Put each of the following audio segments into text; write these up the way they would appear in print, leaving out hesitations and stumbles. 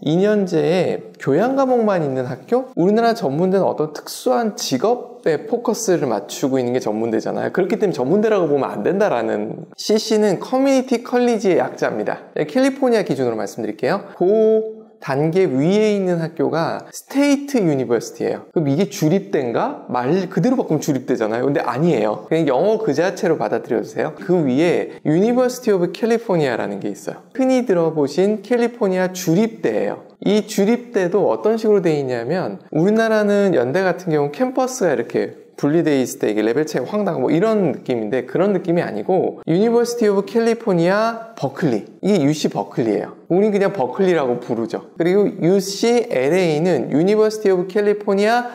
2년제에 교양 과목만 있는 학교? 우리나라 전문대는 어떤 특수한 직업에 포커스를 맞추고 있는 게 전문대잖아요. 그렇기 때문에 전문대라고 보면 안 된다라는. CC는 커뮤니티 컬리지의 약자입니다. 캘리포니아 기준으로 말씀드릴게요. 그 단계 위에 있는 학교가 스테이트 유니버시티예요. 그럼 이게 주립대인가? 말 그대로 바꾸면 주립대잖아요. 근데 아니에요. 그냥 영어 그 자체로 받아들여주세요. 그 위에 유니버시티 오브 캘리포니아라는 게 있어요. 흔히 들어보신 캘리포니아 주립대예요. 이 주립대도 어떤 식으로 돼 있냐면, 우리나라는 연대 같은 경우 캠퍼스가 이렇게 분리되어 있을 때 이게 레벨 차이 확 나고 뭐 이런 느낌인데, 그런 느낌이 아니고 유니버시티 오브 캘리포니아 버클리, 이게 UC 버클리예요. 우린 그냥 버클리라고 부르죠. 그리고 UC LA는 유니버시티 오브 캘리포니아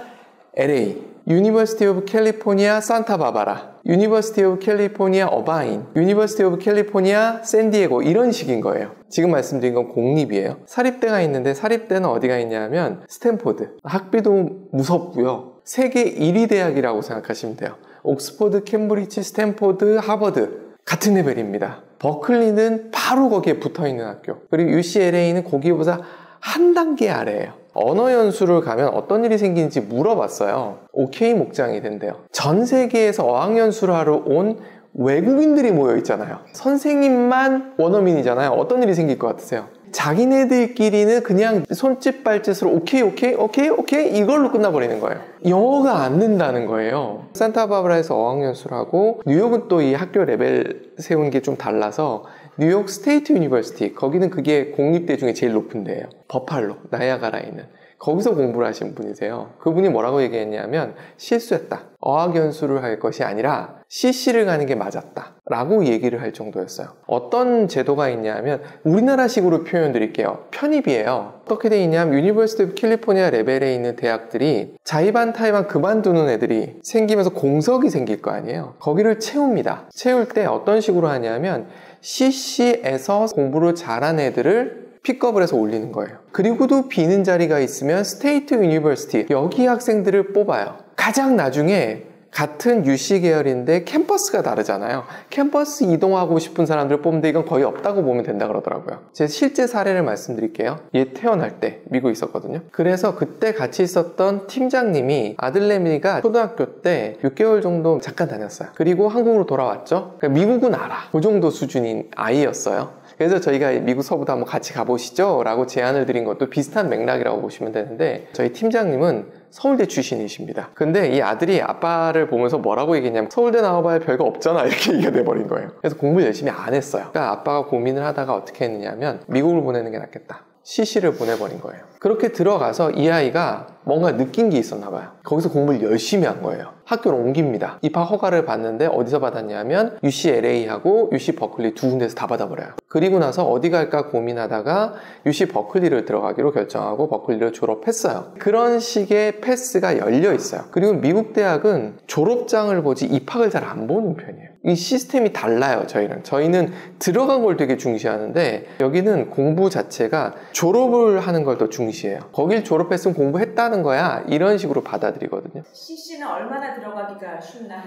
LA, 유니버시티 오브 캘리포니아 산타바바라, 유니버시티 오브 캘리포니아 어바인, 유니버시티 오브 캘리포니아 샌디에고, 이런 식인 거예요. 지금 말씀드린 건 공립이에요. 사립대가 있는데, 사립대는 어디가 있냐면 스탠포드. 학비도 무섭고요. 세계 1위 대학이라고 생각하시면 돼요. 옥스퍼드, 캠브리지, 스탠포드, 하버드 같은 레벨입니다. 버클리는 바로 거기에 붙어있는 학교. 그리고 UCLA는 거기보다 한 단계 아래예요. 언어 연수를 가면 어떤 일이 생기는지 물어봤어요. OK 목장이 된대요. 전 세계에서 어학연수를 하러 온 외국인들이 모여 있잖아요. 선생님만 원어민이잖아요. 어떤 일이 생길 것 같으세요? 자기네들끼리는 그냥 손짓 발짓으로 오케이 이걸로 끝나버리는 거예요. 영어가 안 는다는 거예요. 산타바바라에서 어학연수를 하고, 뉴욕은 또 이 학교 레벨 세운 게 좀 달라서 뉴욕 스테이트 유니버시티, 거기는 그게 공립대 중에 제일 높은 데예요. 버팔로, 나이아가라에 있는. 거기서 공부를 하신 분이세요. 그분이 뭐라고 얘기했냐면, 실수했다. 어학연수를 할 것이 아니라 CC를 가는 게 맞았다 라고 얘기를 할 정도였어요. 어떤 제도가 있냐면, 우리나라식으로 표현 드릴게요. 편입이에요. 어떻게 돼 있냐면, 유니버시티 오브 캘리포니아 레벨에 있는 대학들이 자의반 타의반 그만두는 애들이 생기면서 공석이 생길 거 아니에요. 거기를 채웁니다. 채울 때 어떤 식으로 하냐면, CC에서 공부를 잘한 애들을 픽업을 해서 올리는 거예요. 그리고도 비는 자리가 있으면 스테이트 유니버시티, 여기 학생들을 뽑아요. 가장 나중에 같은 UC 계열인데 캠퍼스가 다르잖아요. 캠퍼스 이동하고 싶은 사람들을 뽑는데 이건 거의 없다고 보면 된다 그러더라고요. 제 실제 사례를 말씀드릴게요. 얘 태어날 때 미국에 있었거든요. 그래서 그때 같이 있었던 팀장님이 아들내미가 초등학교 때 6개월 정도 잠깐 다녔어요. 그리고 한국으로 돌아왔죠. 그러니까 미국은 알아. 그 정도 수준인 아이였어요. 그래서 저희가 미국 서부도 한번 같이 가보시죠 라고 제안을 드린 것도 비슷한 맥락이라고 보시면 되는데, 저희 팀장님은 서울대 출신이십니다. 근데 이 아들이 아빠를 보면서 뭐라고 얘기했냐면, 서울대 나와봐야 별거 없잖아, 이렇게 얘기가 돼버린 거예요. 그래서 공부를 열심히 안 했어요. 그러니까 아빠가 고민을 하다가 어떻게 했느냐면, 미국을 보내는 게 낫겠다. CC를 보내버린 거예요. 그렇게 들어가서 이 아이가 뭔가 느낀 게 있었나 봐요. 거기서 공부를 열심히 한 거예요. 학교를 옮깁니다. 입학 허가를 받는데 어디서 받았냐면 UCLA하고 UC 버클리 두 군데에서 다 받아버려요. 그리고 나서 어디 갈까 고민하다가 UC 버클리를 들어가기로 결정하고 버클리를 졸업했어요. 그런 식의 패스가 열려 있어요. 그리고 미국 대학은 졸업장을 보지 입학을 잘 안 보는 편이에요. 이 시스템이 달라요. 저희는 들어간 걸 되게 중시하는데, 여기는 공부 자체가 졸업을 하는 걸 더 중시해요. 거길 졸업했으면 공부했다는 거야, 이런 식으로 받아들이거든요. CC는 얼마나 들어가기가 쉽나요?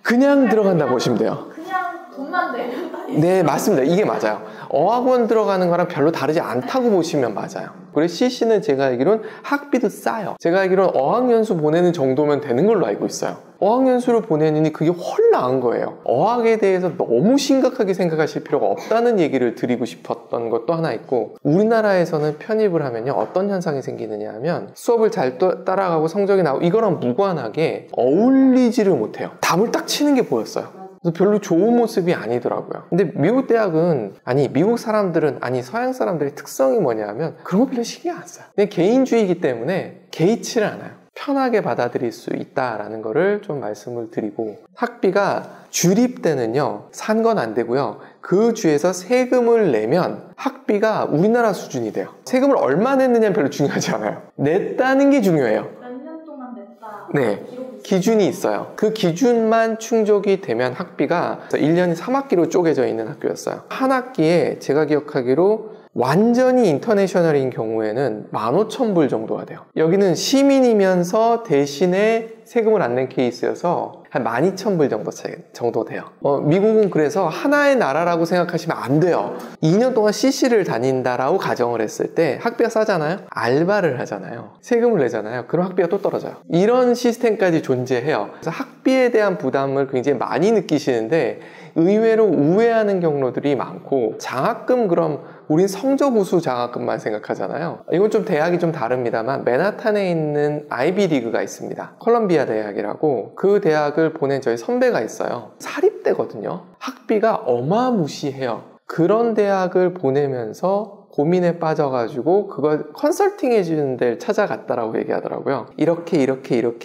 그냥 들어간다고 보시면 돼요. 그냥 돈만 내면. 네, 맞습니다. 이게 맞아요. 어학원 들어가는 거랑 별로 다르지 않다고 보시면 맞아요. 그리고 CC는 제가 알기로는 학비도 싸요. 제가 알기로는 어학연수 보내는 정도면 되는 걸로 알고 있어요. 어학연수를 보내느니 그게 훨 나은 거예요. 어학에 대해서 너무 심각하게 생각하실 필요가 없다는 얘기를 드리고 싶었던 것도 하나 있고, 우리나라에서는 편입을 하면요 어떤 현상이 생기느냐 하면, 수업을 잘 따라가고 성적이 나오고 이거랑 무관하게 어울리지를 못해요. 답을 딱 치는 게 보였어요. 그래서 별로 좋은 모습이 아니더라고요. 근데 미국 대학은, 미국 사람들은, 서양 사람들의 특성이 뭐냐면 그런 거 별로 신경 안 써요. 그냥 개인주의이기 때문에 개의치를 않아요. 편하게 받아들일 수 있다라는 거를 좀 말씀을 드리고, 학비가 주립대는요 산 건 안 되고요, 그 주에서 세금을 내면 학비가 우리나라 수준이 돼요. 세금을 얼마 냈느냐는 별로 중요하지 않아요. 냈다는 게 중요해요. 몇 년 동안 냈다. 네, 기준이 있어요. 그 기준만 충족이 되면 학비가 1년이 3학기로 쪼개져 있는 학교였어요. 한 학기에 제가 기억하기로 완전히 인터내셔널인 경우에는 15,000불 정도가 돼요. 여기는 시민이면서 대신에 세금을 안 낸 케이스여서 한 12,000불 정도 돼요. 미국은 그래서 하나의 나라라고 생각하시면 안 돼요. 2년 동안 CC를 다닌다라고 가정을 했을 때 학비가 싸잖아요? 알바를 하잖아요. 세금을 내잖아요. 그럼 학비가 또 떨어져요. 이런 시스템까지 존재해요. 그래서 학비에 대한 부담을 굉장히 많이 느끼시는데 의외로 우회하는 경로들이 많고, 장학금, 그럼 우린 성적 우수 장학금만 생각하잖아요. 이건 좀 대학이 좀 다릅니다만 맨하탄에 있는 아이비리그가 있습니다. 콜럼비아 대학이라고. 그 대학을 보낸 저희 선배가 있어요. 사립대거든요. 학비가 어마무시해요. 그런 대학을 보내면서 고민에 빠져가지고 그걸 컨설팅 해주는 데를 찾아갔다라고 얘기하더라고요. 이렇게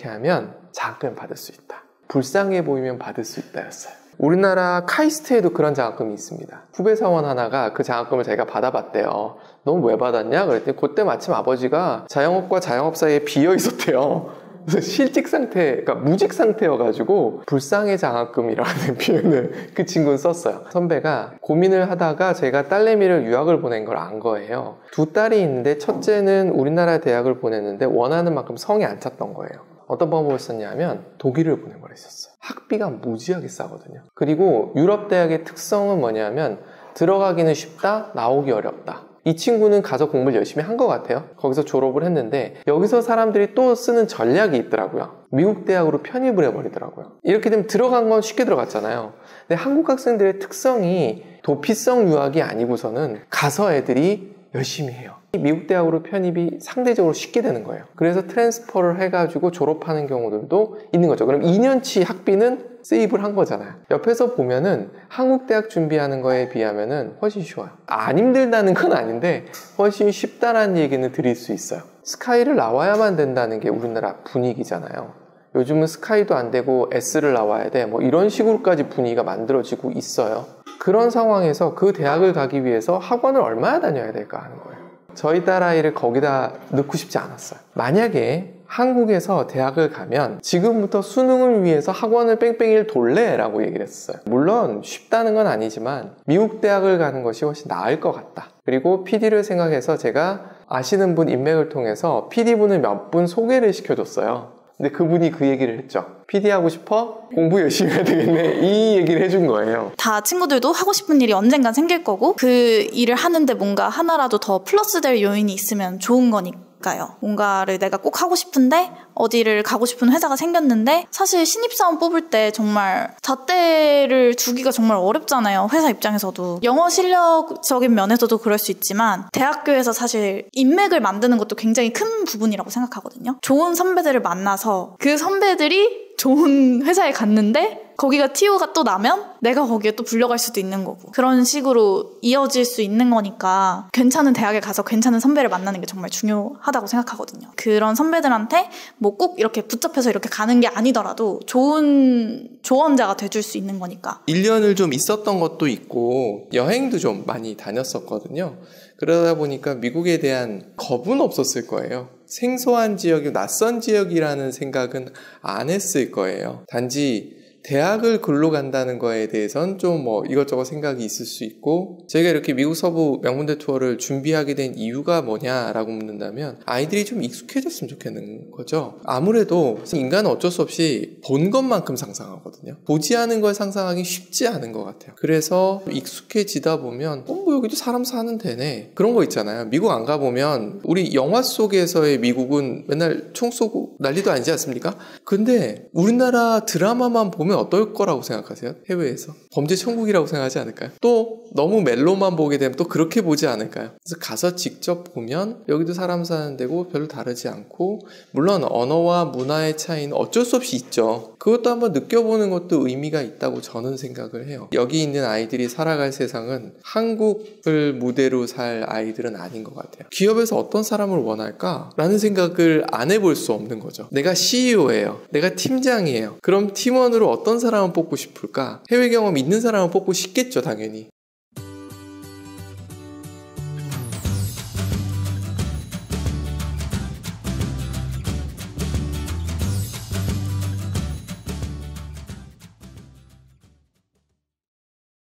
하면 장학금 받을 수 있다. 불쌍해 보이면 받을 수 있다 였어요. 우리나라 카이스트에도 그런 장학금이 있습니다. 후배 사원 하나가 그 장학금을 자기가 받아봤대요. 너 왜 받았냐? 그랬더니 그때 마침 아버지가 자영업과 자영업 사이에 비어 있었대요. 그래서 실직 상태, 그러니까 무직 상태여가지고 불쌍해 장학금이라는 표현을 그 친구는 썼어요. 선배가 고민을 하다가 제가 딸내미를 유학을 보낸 걸 안 거예요. 두 딸이 있는데 첫째는 우리나라 대학을 보냈는데 원하는 만큼 성이 안 찼던 거예요. 어떤 방법을 썼냐면 독일을 보낸 걸 했었어요. 학비가 무지하게 싸거든요. 그리고 유럽 대학의 특성은 뭐냐면 들어가기는 쉽다, 나오기 어렵다. 이 친구는 가서 공부를 열심히 한 것 같아요. 거기서 졸업을 했는데 여기서 사람들이 또 쓰는 전략이 있더라고요. 미국 대학으로 편입을 해버리더라고요. 이렇게 되면 들어간 건 쉽게 들어갔잖아요. 근데 한국 학생들의 특성이 도피성 유학이 아니고서는 가서 애들이 열심히 해요. 미국 대학으로 편입이 상대적으로 쉽게 되는 거예요. 그래서 트랜스퍼를 해가지고 졸업하는 경우들도 있는 거죠. 그럼 2년치 학비는 세이브를 한 거잖아요. 옆에서 보면은 한국 대학 준비하는 거에 비하면은 훨씬 쉬워요. 안 힘들다는 건 아닌데 훨씬 쉽다라는 얘기는 드릴 수 있어요. 스카이를 나와야만 된다는 게 우리나라 분위기잖아요. 요즘은 스카이도 안 되고 S를 나와야 돼. 뭐 이런 식으로까지 분위기가 만들어지고 있어요. 그런 상황에서 그 대학을 가기 위해서 학원을 얼마나 다녀야 될까 하는 거예요. 저희 딸아이를 거기다 넣고 싶지 않았어요. 만약에 한국에서 대학을 가면 지금부터 수능을 위해서 학원을 뺑뺑이를 돌래? 라고 얘기를 했어요. 물론 쉽다는 건 아니지만 미국 대학을 가는 것이 훨씬 나을 것 같다. 그리고 PD를 생각해서 제가 아시는 분 인맥을 통해서 PD분을 몇 분 소개를 시켜줬어요. 근데 그분이 그 얘기를 했죠. PD 하고 싶어? 공부 열심히 해야 되겠네. 이 얘기를 해준 거예요. 다 친구들도 하고 싶은 일이 언젠간 생길 거고 그 일을 하는데 뭔가 하나라도 더 플러스 될 요인이 있으면 좋은 거니까요. 뭔가를 내가 꼭 하고 싶은데 어디를 가고 싶은 회사가 생겼는데 사실 신입사원 뽑을 때 정말 잣대를 두기가 정말 어렵잖아요. 회사 입장에서도. 영어 실력적인 면에서도 그럴 수 있지만 대학교에서 사실 인맥을 만드는 것도 굉장히 큰 부분이라고 생각하거든요. 좋은 선배들을 만나서 그 선배들이 좋은 회사에 갔는데 거기가 TO가 또 나면 내가 거기에 또 불려갈 수도 있는 거고 그런 식으로 이어질 수 있는 거니까 괜찮은 대학에 가서 괜찮은 선배를 만나는 게 정말 중요하다고 생각하거든요. 그런 선배들한테 뭐 꼭 이렇게 붙잡혀서 이렇게 가는 게 아니더라도 좋은 조언자가 돼줄 수 있는 거니까. 1년을 좀 있었던 것도 있고 여행도 좀 많이 다녔었거든요. 그러다 보니까 미국에 대한 겁은 없었을 거예요. 생소한 지역이 낯선 지역이라는 생각은 안 했을 거예요. 단지 대학을 글로 간다는 거에 대해서는 좀 뭐 이것저것 생각이 있을 수 있고, 제가 이렇게 미국 서부 명문대 투어를 준비하게 된 이유가 뭐냐라고 묻는다면 아이들이 좀 익숙해졌으면 좋겠는 거죠. 아무래도 인간은 어쩔 수 없이 본 것만큼 상상하거든요. 보지 않은 걸 상상하기 쉽지 않은 것 같아요. 그래서 익숙해지다 보면 뭐 여기도 사람 사는 데네, 그런 거 있잖아요. 미국 안 가보면 우리 영화 속에서의 미국은 맨날 총 쏘고 난리도 아니지 않습니까? 근데 우리나라 드라마만 보면 어떨 거라고 생각하세요? 해외에서 범죄 천국이라고 생각하지 않을까요? 또 너무 멜로만 보게 되면 또 그렇게 보지 않을까요? 그래서 가서 직접 보면 여기도 사람 사는 데고 별로 다르지 않고, 물론 언어와 문화의 차이는 어쩔 수 없이 있죠. 그것도 한번 느껴보는 것도 의미가 있다고 저는 생각을 해요. 여기 있는 아이들이 살아갈 세상은 한국을 무대로 살 아이들은 아닌 것 같아요. 기업에서 어떤 사람을 원할까? 라는 생각을 안 해볼 수 없는 거죠. 내가 CEO예요. 내가 팀장이에요. 그럼 팀원으로 어떤 사람을 뽑고 싶을까? 해외 경험 있는 사람을 뽑고 싶겠죠, 당연히.